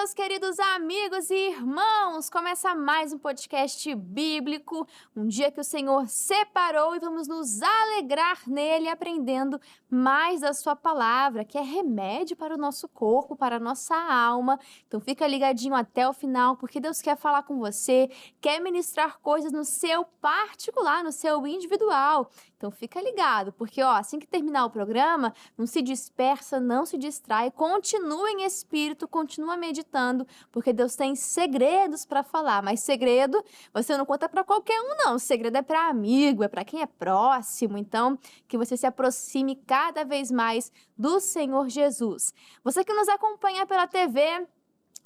meus queridos amigos e irmãos! Começa mais um podcast bíblico, um dia que o Senhor separou e vamos nos alegrar nele aprendendo mais da sua palavra, que é remédio para o nosso corpo, para a nossa alma. Então fica ligadinho até o final, porque Deus quer falar com você, quer ministrar coisas no seu particular, no seu individual. Então fica ligado, porque assim que terminar o programa, não se dispersa, não se distrai, continua em espírito, continua meditando, porque Deus tem segredos para falar, mas segredo você não conta para qualquer um não, o segredo é para amigo, é para quem é próximo, então que você se aproxime cada vez mais do Senhor Jesus. Você que nos acompanha pela TV,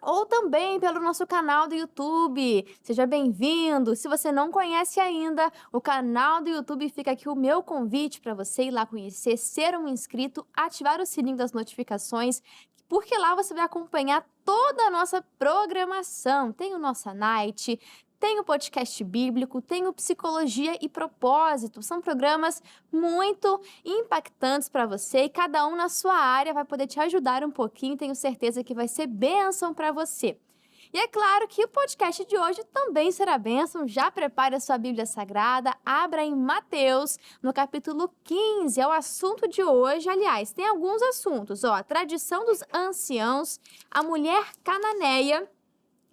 ou também pelo nosso canal do YouTube. Seja bem-vindo! Se você não conhece ainda o canal do YouTube, fica aqui o meu convite para você ir lá conhecer, ser um inscrito, ativar o sininho das notificações, porque lá você vai acompanhar toda a nossa programação. Tem o Nossa Night, tem o podcast bíblico, tem o Psicologia e Propósito. São programas muito impactantes para você e cada um na sua área vai poder te ajudar um pouquinho. Tenho certeza que vai ser bênção para você. E é claro que o podcast de hoje também será bênção. Já prepare a sua Bíblia Sagrada, abra em Mateus, no capítulo 15, é o assunto de hoje. Aliás, tem alguns assuntos, a tradição dos anciãos, a mulher cananeia,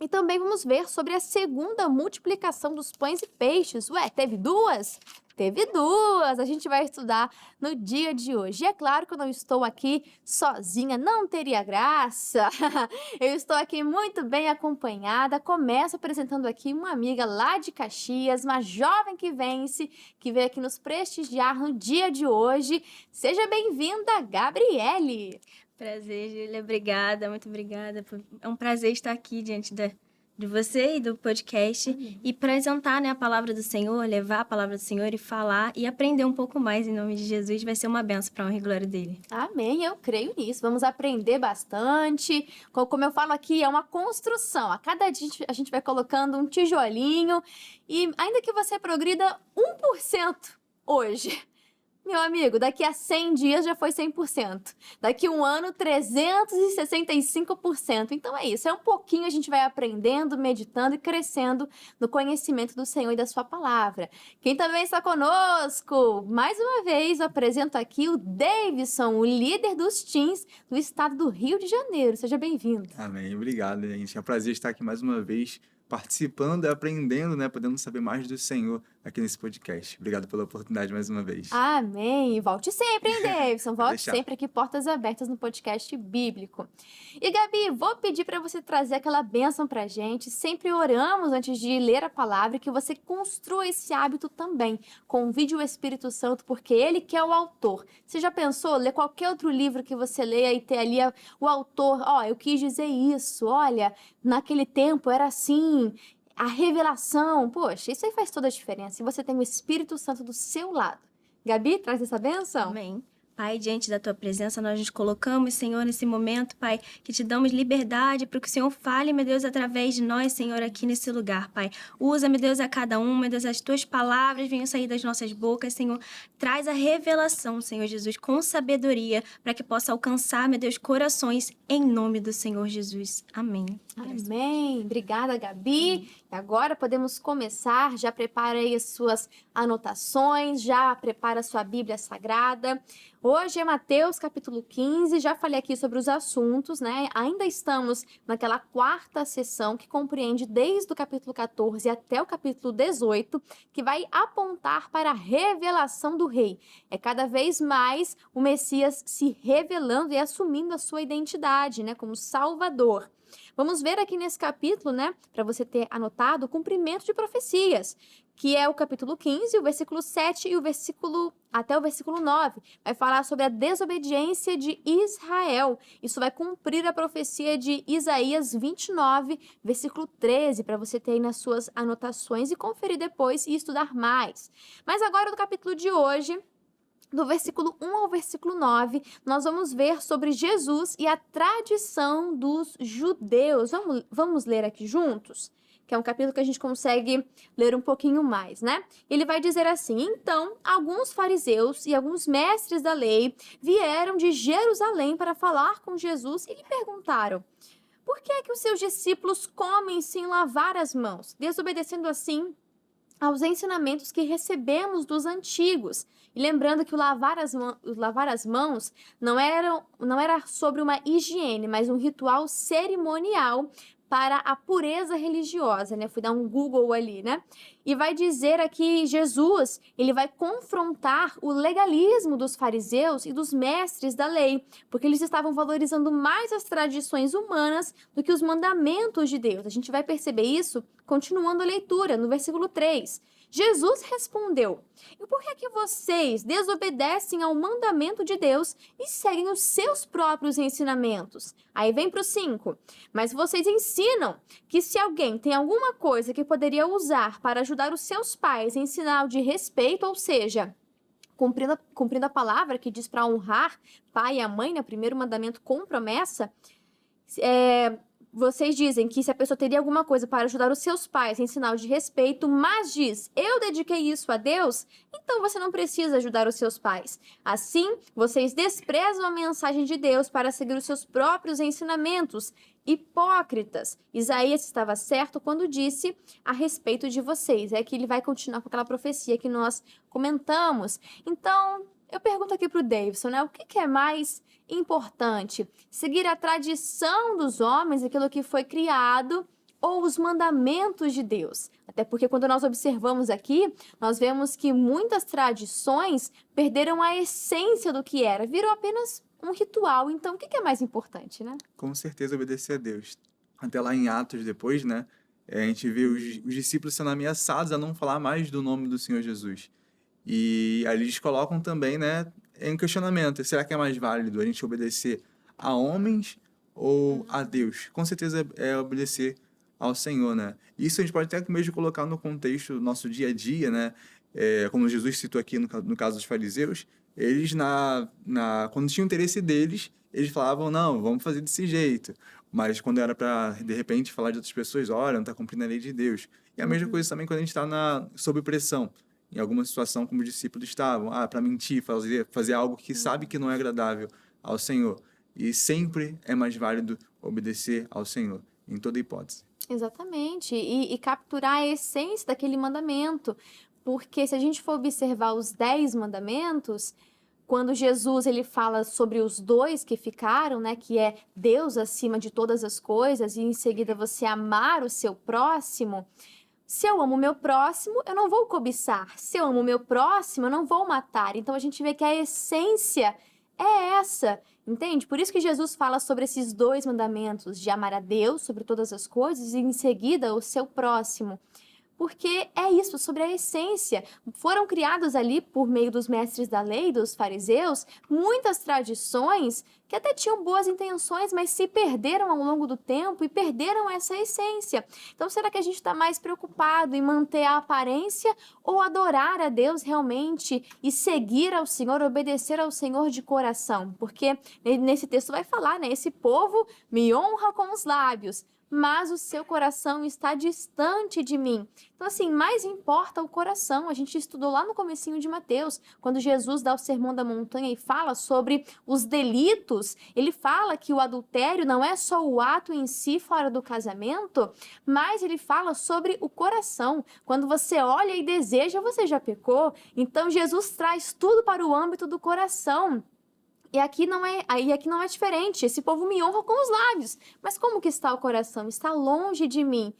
e também vamos ver sobre a segunda multiplicação dos pães e peixes. Ué, teve duas? Teve duas! A gente vai estudar no dia de hoje. E é claro que eu não estou aqui sozinha, não teria graça. Eu estou aqui muito bem acompanhada. Começo apresentando aqui uma amiga lá de Caxias, uma jovem que vence, que veio aqui nos prestigiar no dia de hoje. Seja bem-vinda, Gabriele! Prazer, Júlia. Obrigada, muito obrigada. É um prazer estar aqui diante de você e do podcast e apresentar, a palavra do Senhor, levar a palavra do Senhor e falar e aprender um pouco mais em nome de Jesus. Vai ser uma benção para a honra e glória dele. Amém, eu creio nisso. Vamos aprender bastante. Como eu falo aqui, é uma construção. A cada dia a gente vai colocando um tijolinho e ainda que você progrida 1% hoje, meu amigo, daqui a 100 dias já foi 100%. Daqui a um ano, 365%. Então é isso, é um pouquinho a gente vai aprendendo, meditando e crescendo no conhecimento do Senhor e da sua palavra. Quem também está conosco, mais uma vez eu apresento aqui o Davidson, o líder dos teens do estado do Rio de Janeiro. Seja bem-vindo. Amém, obrigado, gente. É um prazer estar aqui mais uma vez, participando e aprendendo, podendo saber mais do Senhor aqui nesse podcast. Obrigado pela oportunidade mais uma vez. Amém. E volte sempre, hein, Davidson? Volte deixar. sempre aqui, portas abertas no podcast bíblico. E, Gabi, vou pedir para você trazer aquela bênção pra gente. Sempre oramos antes de ler a palavra e que você construa esse hábito também. Convide o Espírito Santo, porque ele que é o autor. Você já pensou ler qualquer outro livro que você leia e ter ali o autor? Eu quis dizer isso. Olha, naquele tempo era assim. A revelação, poxa, isso aí faz toda a diferença. E você tem o Espírito Santo do seu lado. Gabi, traz essa bênção? Amém. Pai, diante da Tua presença, nós nos colocamos, Senhor, nesse momento, Pai, que Te damos liberdade para que o Senhor fale, meu Deus, através de nós, Senhor, aqui nesse lugar, Pai. Usa, meu Deus, a cada um, meu Deus, as Tuas palavras venham sair das nossas bocas, Senhor. Traz a revelação, Senhor Jesus, com sabedoria, para que possa alcançar, meu Deus, corações, em nome do Senhor Jesus. Amém. Amém. Obrigada, Gabi. E agora podemos começar. Já prepara aí as suas anotações, já prepara a sua Bíblia Sagrada. Hoje é Mateus capítulo 15, já falei aqui sobre os assuntos, Ainda estamos naquela quarta sessão que compreende desde o capítulo 14 até o capítulo 18, que vai apontar para a revelação do rei. É cada vez mais o Messias se revelando e assumindo a sua identidade, como Salvador. Vamos ver aqui nesse capítulo, para você ter anotado, o cumprimento de profecias, que é o capítulo 15, o versículo 7 e até o versículo 9. Vai falar sobre a desobediência de Israel. Isso vai cumprir a profecia de Isaías 29, versículo 13, para você ter aí nas suas anotações e conferir depois e estudar mais. Mas agora no capítulo de hoje, do versículo 1 ao versículo 9, nós vamos ver sobre Jesus e a tradição dos judeus. Vamos ler aqui juntos? Que é um capítulo que a gente consegue ler um pouquinho mais, Ele vai dizer assim: então, alguns fariseus e alguns mestres da lei vieram de Jerusalém para falar com Jesus e lhe perguntaram: Por que é que os seus discípulos comem sem lavar as mãos, desobedecendo assim aos ensinamentos que recebemos dos antigos? E lembrando que o lavar as mãos não era sobre uma higiene, mas um ritual cerimonial para a pureza religiosa, né? Fui dar um Google ali, né? E vai dizer aqui, Jesus, ele vai confrontar o legalismo dos fariseus e dos mestres da lei, porque eles estavam valorizando mais as tradições humanas do que os mandamentos de Deus. A gente vai perceber isso continuando a leitura, no versículo 3. Jesus respondeu: e por que vocês desobedecem ao mandamento de Deus e seguem os seus próprios ensinamentos? Aí vem para o 5. Mas vocês ensinam que se alguém tem alguma coisa que poderia usar para ajudar os seus pais em sinal de respeito, ou seja, cumprindo a palavra que diz para honrar pai e a mãe, no primeiro mandamento com promessa, vocês dizem que se a pessoa teria alguma coisa para ajudar os seus pais em sinal de respeito, mas diz, eu dediquei isso a Deus, então você não precisa ajudar os seus pais. Assim, vocês desprezam a mensagem de Deus para seguir os seus próprios ensinamentos. Hipócritas. Isaías estava certo quando disse a respeito de vocês. É que ele vai continuar com aquela profecia que nós comentamos. Então, eu pergunto aqui para o Davidson, né? O que é mais importante? Seguir a tradição dos homens, aquilo que foi criado, ou os mandamentos de Deus? Até porque quando nós observamos aqui, nós vemos que muitas tradições perderam a essência do que era, virou apenas um ritual. Então, o que é mais importante, né? Com certeza obedecer a Deus. Até lá em Atos depois, né? A gente vê os discípulos sendo ameaçados a não falar mais do nome do Senhor Jesus. E ali eles colocam também, né, em questionamento, será que é mais válido a gente obedecer a homens ou a Deus? Com certeza é obedecer ao Senhor, né? Isso a gente pode até mesmo colocar no contexto do nosso dia a dia, né? Como Jesus citou aqui no caso dos fariseus, eles, quando tinha o interesse deles, eles falavam, não, vamos fazer desse jeito. Mas quando era para, de repente, falar de outras pessoas, olha, não está cumprindo a lei de Deus. E a mesma coisa também quando a gente está sob pressão, em alguma situação como os discípulos estavam, para mentir, fazer algo que sabe que não é agradável ao Senhor. E sempre é mais válido obedecer ao Senhor, em toda hipótese. Exatamente, e capturar a essência daquele mandamento, porque se a gente for observar os 10 mandamentos, quando Jesus ele fala sobre os 2 que ficaram, né, que é Deus acima de todas as coisas e em seguida você amar o seu próximo. Se eu amo o meu próximo, eu não vou cobiçar. Se eu amo o meu próximo, eu não vou matar. Então, a gente vê que a essência é essa, entende? Por isso que Jesus fala sobre esses 2 mandamentos, de amar a Deus sobre todas as coisas e, em seguida, o seu próximo. Porque é isso, sobre a essência. Foram criados ali, por meio dos mestres da lei, dos fariseus, muitas tradições que até tinham boas intenções, mas se perderam ao longo do tempo e perderam essa essência. Então, será que a gente está mais preocupado em manter a aparência ou adorar a Deus realmente e seguir ao Senhor, obedecer ao Senhor de coração? Porque nesse texto vai falar, né? Esse povo me honra com os lábios, mas o seu coração está distante de mim. Então, assim, mais importa o coração. A gente estudou lá no comecinho de Mateus, quando Jesus dá o Sermão da Montanha e fala sobre os delitos. Ele fala que o adultério não é só o ato em si fora do casamento, mas ele fala sobre o coração. Quando você olha e deseja, você já pecou. Então, Jesus traz tudo para o âmbito do coração. E aqui não é diferente. Esse povo me honra com os lábios. Mas como que está o coração? Está longe de mim.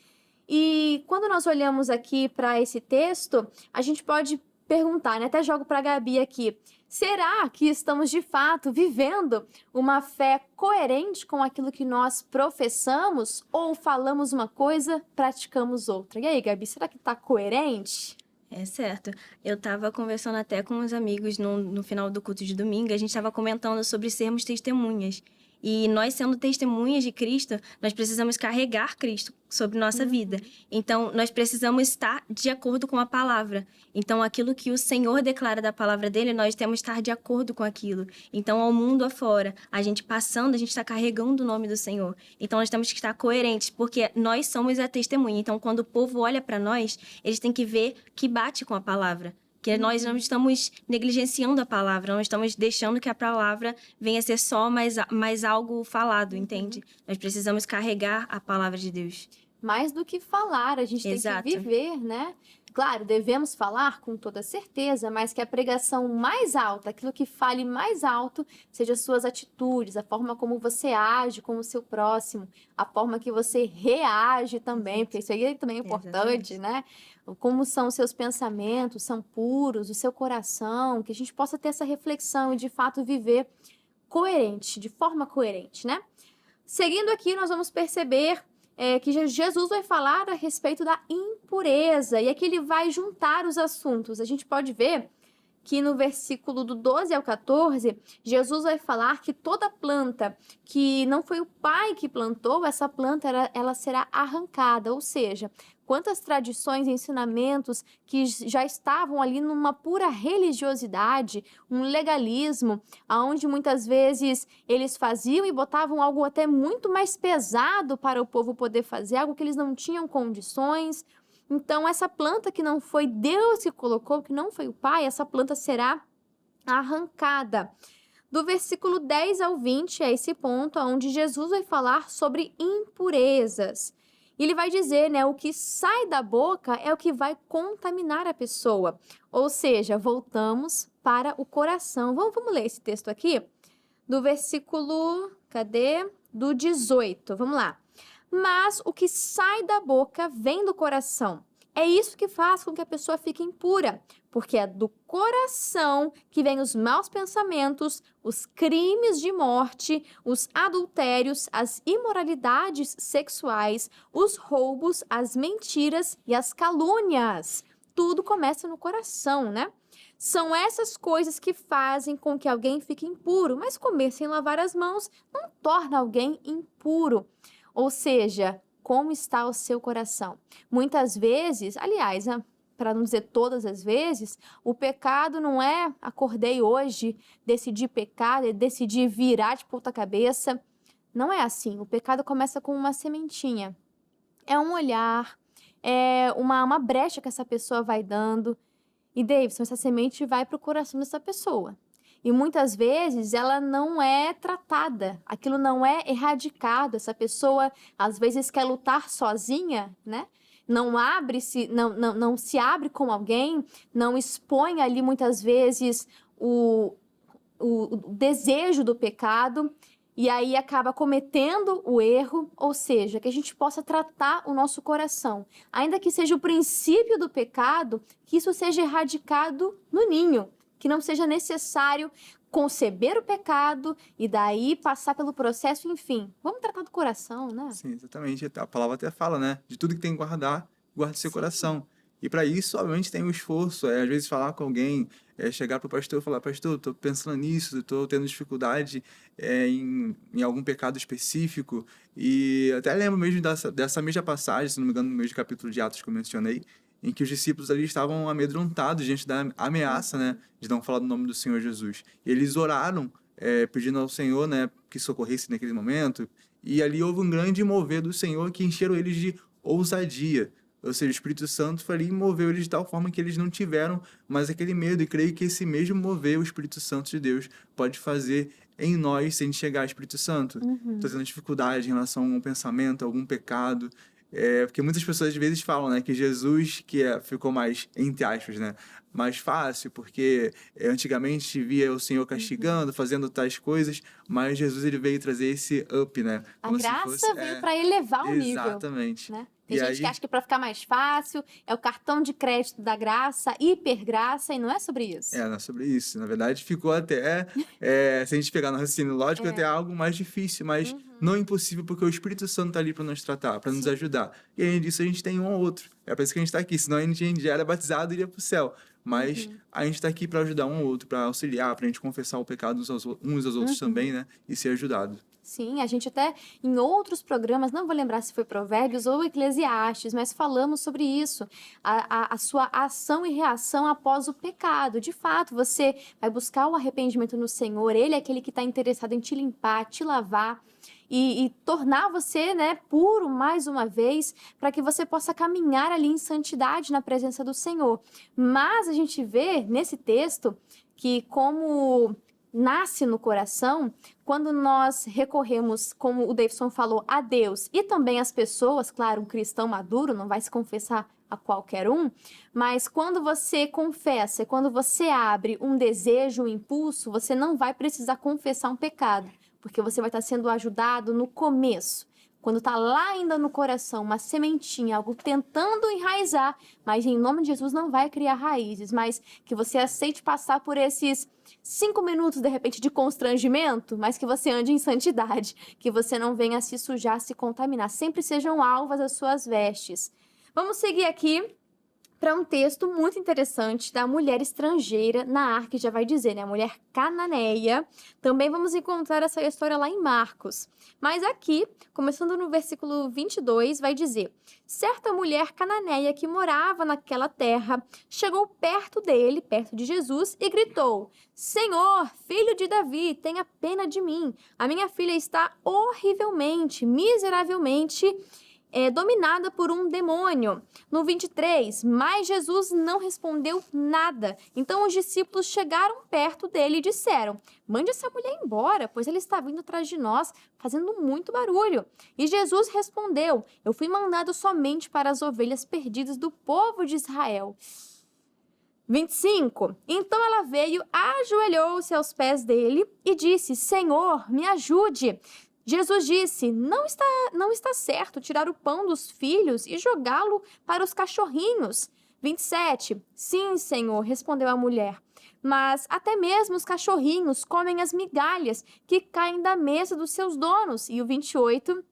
E quando nós olhamos aqui para esse texto, a gente pode perguntar, né? Até jogo para a Gabi aqui. Será que estamos, de fato, vivendo uma fé coerente com aquilo que nós professamos? Ou falamos uma coisa, praticamos outra? E aí, Gabi, será que está coerente? É certo. Eu estava conversando até com uns amigos no final do culto de domingo, a gente estava comentando sobre sermos testemunhas. E nós, sendo testemunhas de Cristo, nós precisamos carregar Cristo sobre nossa vida. Então, nós precisamos estar de acordo com a palavra. Então, aquilo que o Senhor declara da palavra dele, nós temos que estar de acordo com aquilo. Então, ao mundo afora, a gente passando, a gente está carregando o nome do Senhor. Então, nós temos que estar coerentes, porque nós somos a testemunha. Então, quando o povo olha para nós, eles têm que ver que bate com a palavra. Que nós não estamos negligenciando a palavra, não estamos deixando que a palavra venha a ser só mais algo falado, entende? Nós precisamos carregar a palavra de Deus. Mais do que falar, a gente Exato. tem que viver, né? Claro, devemos falar com toda certeza, mas que a pregação mais alta, aquilo que fale mais alto, seja as suas atitudes, a forma como você age com o seu próximo, a forma que você reage também, porque isso aí também é importante, né? Como são os seus pensamentos, são puros, o seu coração, que a gente possa ter essa reflexão e de fato viver coerente, de forma coerente, né? Seguindo aqui, nós vamos perceber que Jesus vai falar a respeito da impureza, e aqui ele vai juntar os assuntos. A gente pode ver que no versículo do 12 ao 14, Jesus vai falar que toda planta que não foi o Pai que plantou, essa planta ela será arrancada, ou seja, quantas tradições e ensinamentos que já estavam ali numa pura religiosidade, um legalismo, aonde muitas vezes eles faziam e botavam algo até muito mais pesado para o povo poder fazer, algo que eles não tinham condições. Então, essa planta que não foi Deus que colocou, que não foi o Pai, essa planta será arrancada. Do versículo 10 ao 20 é esse ponto onde Jesus vai falar sobre impurezas. Ele vai dizer, né, o que sai da boca é o que vai contaminar a pessoa. Ou seja, voltamos para o coração. Vamos ler esse texto aqui? Do versículo, do 18, vamos lá. Mas o que sai da boca vem do coração. É isso que faz com que a pessoa fique impura, porque é do coração que vêm os maus pensamentos, os crimes de morte, os adultérios, as imoralidades sexuais, os roubos, as mentiras e as calúnias. Tudo começa no coração, né? São essas coisas que fazem com que alguém fique impuro, mas comer sem lavar as mãos não torna alguém impuro. Ou seja, como está o seu coração? Muitas vezes, aliás, para não dizer todas as vezes, o pecado não é acordei hoje, decidi pecar, decidi virar de ponta cabeça. Não é assim. O pecado começa com uma sementinha. É um olhar, é uma brecha que essa pessoa vai dando. E, Davidson, essa semente vai para o coração dessa pessoa. E muitas vezes ela não é tratada, aquilo não é erradicado. Essa pessoa às vezes quer lutar sozinha, né? Não se abre com alguém, não expõe ali muitas vezes o desejo do pecado e aí acaba cometendo o erro, ou seja, que a gente possa tratar o nosso coração. Ainda que seja o princípio do pecado, que isso seja erradicado no ninho. Que não seja necessário conceber o pecado e daí passar pelo processo, enfim. Vamos tratar do coração, né? Sim, exatamente. A palavra até fala, né? De tudo que tem que guardar, guarde seu coração. E para isso, obviamente, tem um esforço. Às vezes, falar com alguém, chegar para o pastor e falar, pastor, estou pensando nisso, estou tendo dificuldade em algum pecado específico. E até lembro mesmo dessa mesma passagem, se não me engano, no mesmo capítulo de Atos que eu mencionei, em que os discípulos ali estavam amedrontados diante da ameaça, né, de não falar do nome do Senhor Jesus. E eles oraram, pedindo ao Senhor, né, que socorresse naquele momento, e ali houve um grande mover do Senhor que encheram eles de ousadia. Ou seja, o Espírito Santo foi ali e moveu eles de tal forma que eles não tiveram mais aquele medo. E creio que esse mesmo mover, o Espírito Santo de Deus, pode fazer em nós sem chegar ao Espírito Santo. Estou tendo dificuldade em relação a algum pensamento, a algum pecado. Porque muitas pessoas às vezes falam, né, que Jesus ficou mais, entre aspas, né, mais fácil, porque antigamente via o Senhor castigando, fazendo tais coisas, mas Jesus ele veio trazer esse up, né? A graça veio para elevar o nível. Exatamente. Né? Tem gente que acha que para ficar mais fácil é o cartão de crédito da graça, hipergraça, e não é sobre isso. Não é sobre isso. Na verdade, ficou até, se a gente pegar no raciocínio lógico, até algo mais difícil, mas não impossível, porque o Espírito Santo está ali para nos tratar, para nos ajudar. E além disso, a gente tem um ou outro. É por isso que a gente está aqui, senão a gente já era batizado e iria para o céu. Mas a gente está aqui para ajudar um ou outro, para auxiliar, para a gente confessar o pecado uns aos outros também, né? E ser ajudado. Sim, a gente até em outros programas, não vou lembrar se foi Provérbios ou Eclesiastes, mas falamos sobre isso, a sua ação e reação após o pecado. De fato, você vai buscar o arrependimento no Senhor, Ele é aquele que está interessado em te limpar, te lavar. e tornar você, né, puro mais uma vez, para que você possa caminhar ali em santidade na presença do Senhor. Mas a gente vê nesse texto que como nasce no coração, quando nós recorremos, como o Davidson falou, a Deus e também às pessoas, claro, um cristão maduro não vai se confessar a qualquer um, mas quando você confessa, quando você abre um desejo, um impulso, você não vai precisar confessar um pecado, porque você vai estar sendo ajudado no começo. Quando está lá ainda no coração, uma sementinha, algo tentando enraizar, mas em nome de Jesus não vai criar raízes, mas que você aceite passar por esses 5 minutos, de repente, de constrangimento, mas que você ande em santidade, que você não venha se sujar, se contaminar. Sempre sejam alvas as suas vestes. Vamos seguir aqui para um texto muito interessante da mulher estrangeira na arca, que já vai dizer, né? A mulher cananeia. Também vamos encontrar essa história lá em Marcos. Mas aqui, começando no versículo 22, vai dizer: certa mulher cananeia que morava naquela terra chegou perto dele, perto de Jesus, e gritou: Senhor, filho de Davi, tenha pena de mim. A minha filha está horrivelmente, miseravelmente dominada por um demônio. No 23, mas Jesus não respondeu nada. Então os discípulos chegaram perto dele e disseram: mande essa mulher embora, pois ela está vindo atrás de nós, fazendo muito barulho. E Jesus respondeu: eu fui mandado somente para as ovelhas perdidas do povo de Israel. 25. Então ela veio, ajoelhou-se aos pés dele e disse: Senhor, me ajude. Jesus disse: não está certo tirar o pão dos filhos e jogá-lo para os cachorrinhos. 27. Sim, Senhor, respondeu a mulher, mas até mesmo os cachorrinhos comem as migalhas que caem da mesa dos seus donos. E o 28.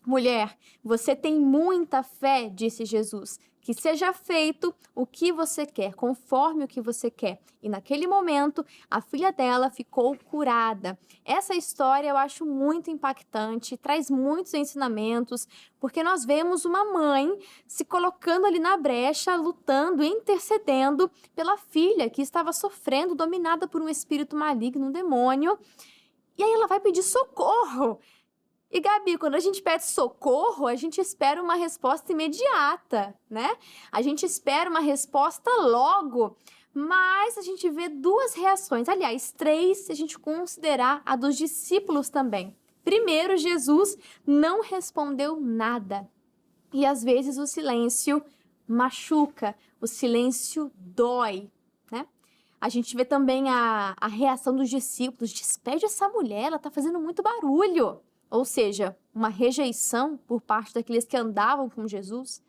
Mulher, você tem muita fé, disse Jesus. Que seja feito o que você quer, conforme o que você quer. E naquele momento, a filha dela ficou curada. Essa história eu acho muito impactante, traz muitos ensinamentos, porque nós vemos uma mãe se colocando ali na brecha, lutando, intercedendo pela filha que estava sofrendo, dominada por um espírito maligno, um demônio. E aí ela vai pedir socorro. E, Gabi, quando a gente pede socorro, a gente espera uma resposta imediata, né? A gente espera uma resposta logo, mas a gente vê 2 reações. Aliás, 3, se a gente considerar a dos discípulos também. Primeiro, Jesus não respondeu nada. E, às vezes, o silêncio machuca, o silêncio dói, né? A gente vê também a reação dos discípulos. Despede essa mulher, ela está fazendo muito barulho. Ou seja, uma rejeição por parte daqueles que andavam com Jesus.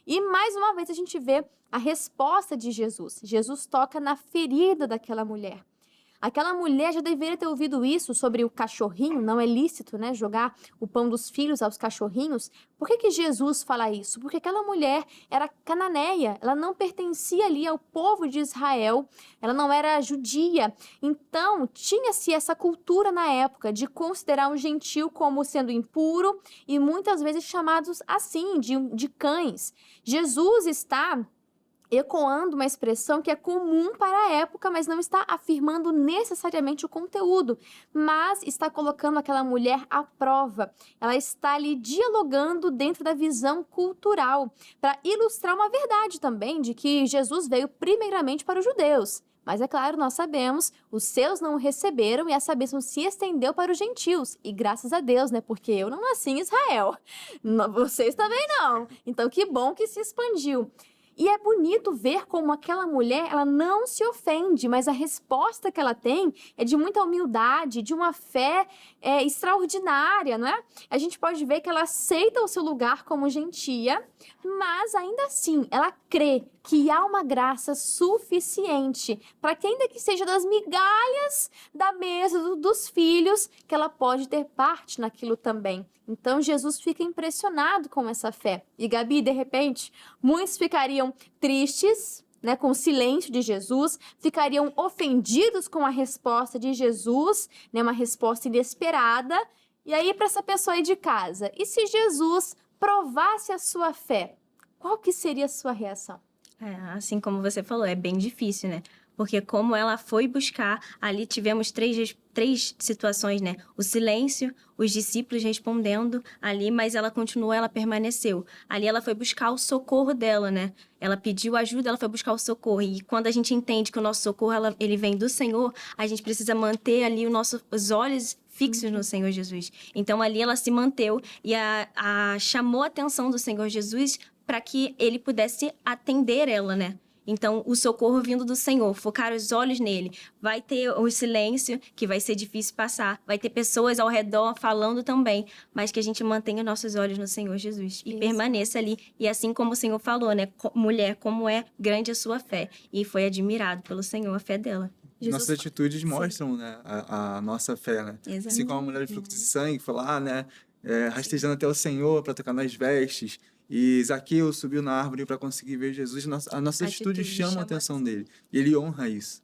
E mais uma vez a gente vê a resposta de Jesus. Jesus toca na ferida daquela mulher. Aquela mulher já deveria ter ouvido isso sobre o cachorrinho, não é lícito, né, jogar o pão dos filhos aos cachorrinhos. Por que Jesus fala isso? Porque aquela mulher era cananeia, ela não pertencia ali ao povo de Israel, ela não era judia. Então, tinha-se essa cultura na época de considerar um gentil como sendo impuro e muitas vezes chamados assim, de cães. Jesus está ecoando uma expressão que é comum para a época, mas não está afirmando necessariamente o conteúdo, mas está colocando aquela mulher à prova. Ela está ali dialogando dentro da visão cultural, para ilustrar uma verdade também de que Jesus veio primeiramente para os judeus. Mas, é claro, nós sabemos, os seus não o receberam e essa bênção se estendeu para os gentios. E graças a Deus, né? Porque eu não nasci em Israel. Vocês também não. Então, que bom que se expandiu. E é bonito ver como aquela mulher, ela não se ofende, mas a resposta que ela tem é de muita humildade, de uma fé extraordinária, não é? A gente pode ver que ela aceita o seu lugar como gentia, mas ainda assim, ela crê que há uma graça suficiente para que, ainda que seja das migalhas da mesa dos filhos, que ela pode ter parte naquilo também. Então, Jesus fica impressionado com essa fé. E, Gabi, de repente, muitos ficariam tristes, né, com o silêncio de Jesus, ficariam ofendidos com a resposta de Jesus, né, uma resposta inesperada. E aí, para essa pessoa aí de casa, e se Jesus provasse a sua fé, qual que seria a sua reação? Assim como você falou, é bem difícil, né? Porque como ela foi buscar, ali tivemos três situações, né? O silêncio, os discípulos respondendo ali, mas ela continuou, ela permaneceu. Ali ela foi buscar o socorro dela, né? Ela pediu ajuda, ela foi buscar o socorro. E quando a gente entende que o nosso socorro, ele vem do Senhor, a gente precisa manter ali os olhos fixos no Senhor Jesus. Então, ali ela se manteve e chamou a atenção do Senhor Jesus para que ele pudesse atender ela, né? Então, o socorro vindo do Senhor, focar os olhos nele. Vai ter o silêncio, que vai ser difícil passar. Vai ter pessoas ao redor falando também. Mas que a gente mantenha nossos olhos no Senhor Jesus. E permaneça ali. E assim como o Senhor falou, né? Mulher, como é grande a sua fé. E foi admirado pelo Senhor a fé dela. Nossas atitudes mostram, né, a nossa fé, né? Exato. Assim como a mulher de fluxo de sangue foi lá, né? Rastejando até o Senhor para tocar nas vestes. E Zaqueu subiu na árvore para conseguir ver Jesus. A nossa atitude chama a atenção dele. E ele honra isso.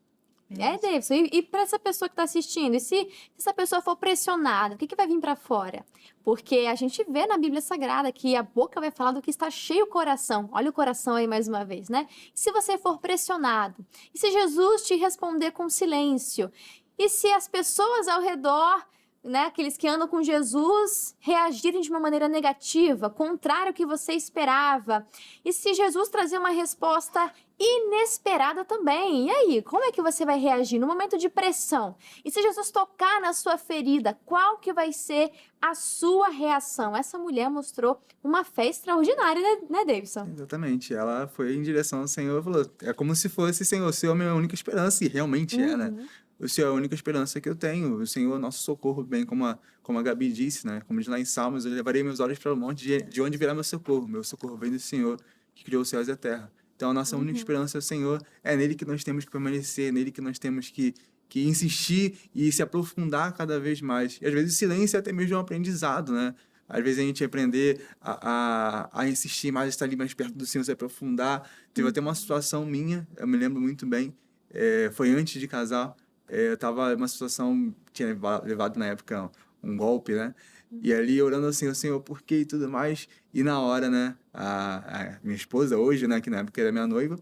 Davidson, e para essa pessoa que está assistindo, e se essa pessoa for pressionada, o que vai vir para fora? Porque a gente vê na Bíblia Sagrada que a boca vai falar do que está cheio o coração. Olha o coração aí mais uma vez, né? E se você for pressionado? E se Jesus te responder com silêncio? E se as pessoas ao redor, né, aqueles que andam com Jesus, reagirem de uma maneira negativa, contrário ao que você esperava? E se Jesus trazer uma resposta inesperada também? E aí, como é que você vai reagir no momento de pressão? E se Jesus tocar na sua ferida, qual que vai ser a sua reação? Essa mulher mostrou uma fé extraordinária, né, Davidson? Exatamente. Ela foi em direção ao Senhor e falou, é como se fosse, Senhor, o Senhor é a minha única esperança, e realmente é, né? O Senhor é a única esperança que eu tenho. O Senhor é o nosso socorro, bem como a Gabi disse, né? Como diz lá em Salmos, eu levarei meus olhos para o monte, de onde virá meu socorro. Meu socorro vem do Senhor, que criou os céus e a terra. Então, a nossa única esperança é o Senhor. É nele que nós temos que permanecer, é nele que nós temos que insistir e se aprofundar cada vez mais. E, às vezes, o silêncio é até mesmo um aprendizado, né? Às vezes, a gente aprender a insistir mais, estar ali mais perto do Senhor, se aprofundar. Teve até uma situação minha, eu me lembro muito bem, foi antes de casar. Eu estava numa situação, tinha levado na época um golpe, né? E ali orando assim, o Senhor, por quê e tudo mais. E na hora, né, a minha esposa hoje, né, que na época era minha noiva,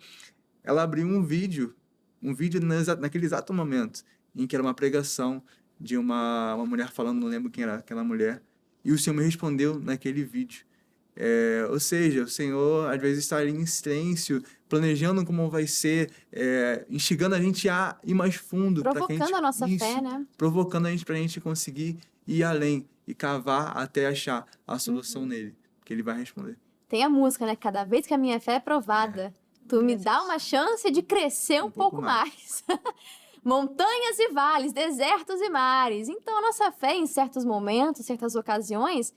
ela abriu um vídeo naquele exato momento, em que era uma pregação de uma mulher falando, não lembro quem era aquela mulher, e o Senhor me respondeu naquele vídeo. Ou seja, o Senhor às vezes está ali em silêncio, planejando como vai ser, instigando a gente a ir mais fundo. Provocando a nossa fé, né? Provocando a gente para a gente conseguir ir além e cavar até achar a solução nele, que ele vai responder. Tem a música, né? Cada vez que a minha fé é provada, tu me dá uma chance de crescer um pouco mais. Montanhas e vales, desertos e mares. Então, a nossa fé, em certos momentos, certas ocasiões,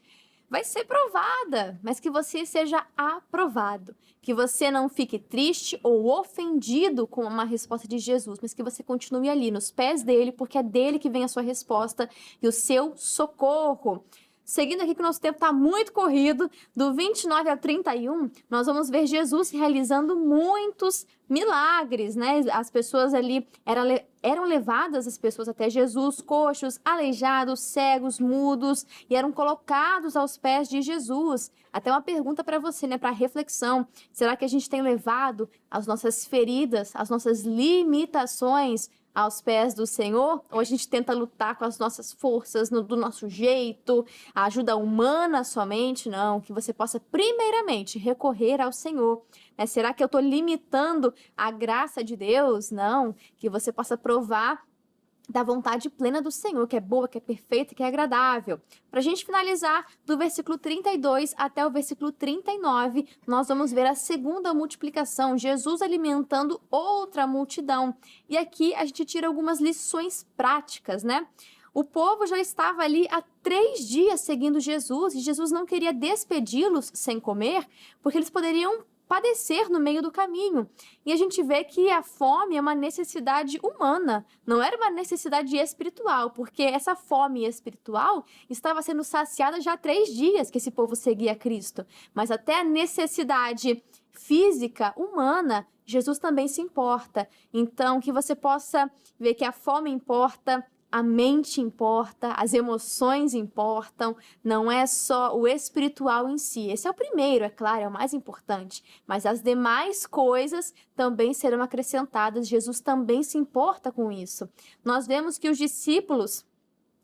vai ser provada, mas que você seja aprovado. Que você não fique triste ou ofendido com uma resposta de Jesus, mas que você continue ali, nos pés dele, porque é dele que vem a sua resposta e o seu socorro. Seguindo aqui que o nosso tempo está muito corrido, do 29 ao 31, nós vamos ver Jesus realizando muitos milagres, né? As pessoas ali eram levadas, as pessoas até Jesus, coxos, aleijados, cegos, mudos, e eram colocados aos pés de Jesus. Até uma pergunta para você, né? Para reflexão. Será que a gente tem levado as nossas feridas, as nossas limitações aos pés do Senhor? Ou a gente tenta lutar com as nossas forças, do nosso jeito, a ajuda humana somente? Não, que você possa primeiramente recorrer ao Senhor. Será que eu estou limitando a graça de Deus? Não, que você possa provar da vontade plena do Senhor, que é boa, que é perfeita, que é agradável. Para a gente finalizar, do versículo 32 até o versículo 39, nós vamos ver a segunda multiplicação, Jesus alimentando outra multidão. E aqui a gente tira algumas lições práticas, né? O povo já estava ali há 3 dias seguindo Jesus, e Jesus não queria despedi-los sem comer, porque eles poderiam padecer no meio do caminho. E a gente vê que a fome é uma necessidade humana, não era uma necessidade espiritual, porque essa fome espiritual estava sendo saciada já há 3 dias que esse povo seguia Cristo. Mas até a necessidade física, humana, Jesus também se importa. Então, que você possa ver que a fome importa, a mente importa, as emoções importam, não é só o espiritual em si. Esse é o primeiro, é claro, é o mais importante, mas as demais coisas também serão acrescentadas. Jesus também se importa com isso. Nós vemos que os discípulos,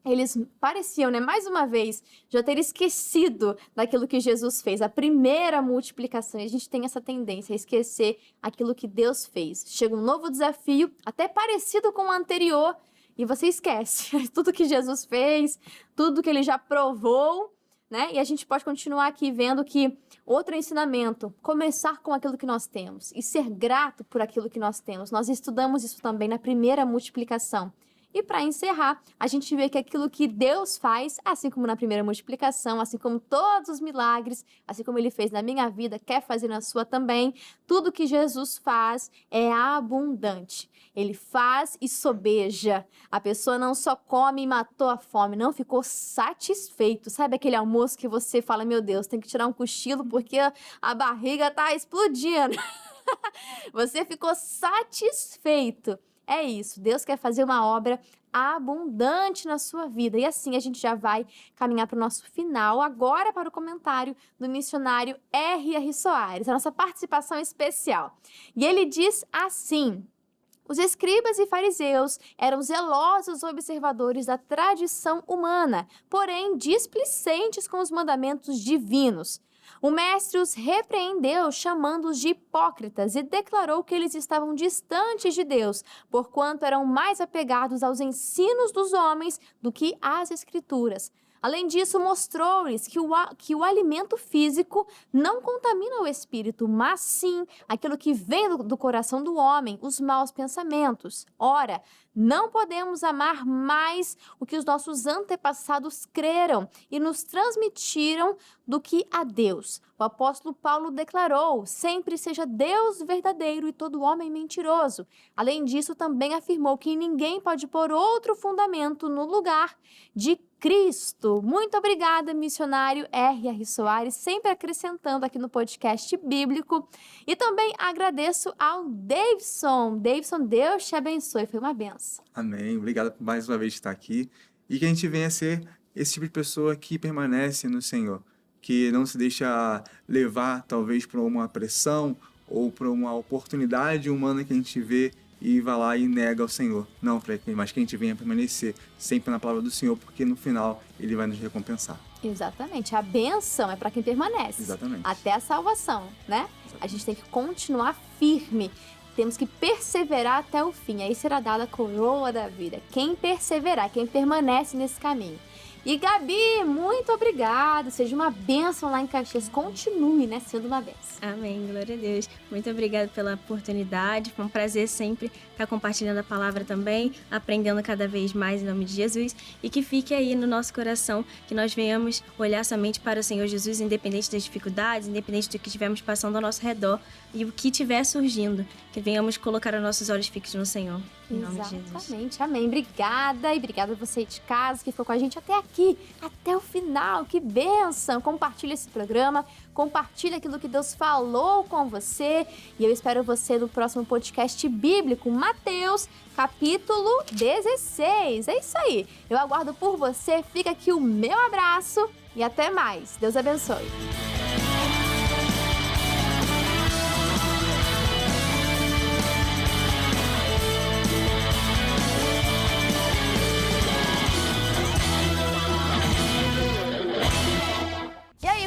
eles pareciam, né, mais uma vez, já ter esquecido daquilo que Jesus fez, a primeira multiplicação. E a gente tem essa tendência a esquecer aquilo que Deus fez. Chega um novo desafio, até parecido com o anterior, e você esquece tudo que Jesus fez, tudo que ele já provou, né? E a gente pode continuar aqui vendo que outro ensinamento, começar com aquilo que nós temos e ser grato por aquilo que nós temos. Nós estudamos isso também na primeira multiplicação. E para encerrar, a gente vê que aquilo que Deus faz, assim como na primeira multiplicação, assim como todos os milagres, assim como ele fez na minha vida, quer fazer na sua também, tudo que Jesus faz é abundante. Ele faz e sobeja. A pessoa não só come e matou a fome, não ficou satisfeito. Sabe aquele almoço que você fala, meu Deus, tem que tirar um cochilo porque a barriga tá explodindo. Você ficou satisfeito. É isso, Deus quer fazer uma obra abundante na sua vida. E assim a gente já vai caminhar para o nosso final, agora para o comentário do missionário R.R. Soares, a nossa participação especial. E ele diz assim: os escribas e fariseus eram zelosos observadores da tradição humana, porém displicentes com os mandamentos divinos. O mestre os repreendeu, chamando-os de hipócritas, e declarou que eles estavam distantes de Deus, porquanto eram mais apegados aos ensinos dos homens do que às Escrituras. Além disso, mostrou-lhes que o alimento físico não contamina o espírito, mas sim aquilo que vem do coração do homem, os maus pensamentos. Ora, não podemos amar mais o que os nossos antepassados creram e nos transmitiram do que a Deus. O apóstolo Paulo declarou: sempre seja Deus verdadeiro e todo homem mentiroso. Além disso, também afirmou que ninguém pode pôr outro fundamento no lugar de Cristo. Muito obrigada, missionário R.R. Soares, sempre acrescentando aqui no podcast bíblico. E também agradeço ao Davidson. Davidson, Deus te abençoe, foi uma benção. Amém. Obrigado por mais uma vez estar aqui. E que a gente venha ser esse tipo de pessoa que permanece no Senhor, que não se deixa levar, talvez, por uma pressão ou por uma oportunidade humana que a gente vê e vai lá e nega ao Senhor. Não, mas que a gente venha permanecer sempre na palavra do Senhor, porque no final Ele vai nos recompensar. Exatamente. A bênção é para quem permanece. Exatamente. Até a salvação, né? Exatamente. A gente tem que continuar firme. Temos que perseverar até o fim. Aí será dada a coroa da vida. Quem perseverar, quem permanece nesse caminho. E Gabi, muito obrigada. Seja uma bênção lá em Caxias. Continue, né, sendo uma bênção. Amém, glória a Deus. Muito obrigada pela oportunidade. Foi um prazer sempre estar compartilhando a palavra também, aprendendo cada vez mais em nome de Jesus. E que fique aí no nosso coração, que nós venhamos olhar somente para o Senhor Jesus, independente das dificuldades, independente do que estivermos passando ao nosso redor e o que estiver surgindo. Que venhamos colocar os nossos olhos fixos no Senhor. Em nome de Jesus. Exatamente, amém. Obrigada, e obrigada a você de casa que ficou com a gente até aqui, até o final. Que bênção! Compartilha esse programa, compartilha aquilo que Deus falou com você. E eu espero você no próximo podcast bíblico, Mateus, capítulo 16. É isso aí. Eu aguardo por você. Fica aqui o meu abraço e até mais. Deus abençoe.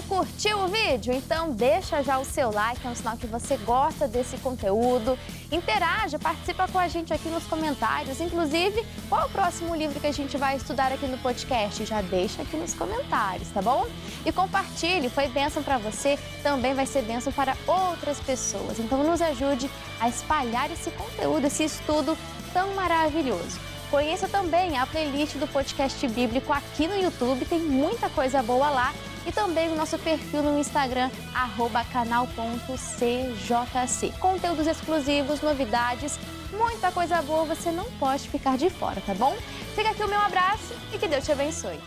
Curtiu o vídeo? Então deixa já o seu like, é um sinal que você gosta desse conteúdo. Interaja, participa com a gente aqui nos comentários. Inclusive, qual é o próximo livro que a gente vai estudar aqui no podcast? Já deixa aqui nos comentários, tá bom? E compartilhe, foi bênção para você, também vai ser bênção para outras pessoas. Então nos ajude a espalhar esse conteúdo, esse estudo tão maravilhoso. Conheça também a playlist do podcast bíblico aqui no YouTube, tem muita coisa boa lá. E também o nosso perfil no Instagram, @canal.cjc. Conteúdos exclusivos, novidades, muita coisa boa, você não pode ficar de fora, tá bom? Fica aqui o meu abraço e que Deus te abençoe.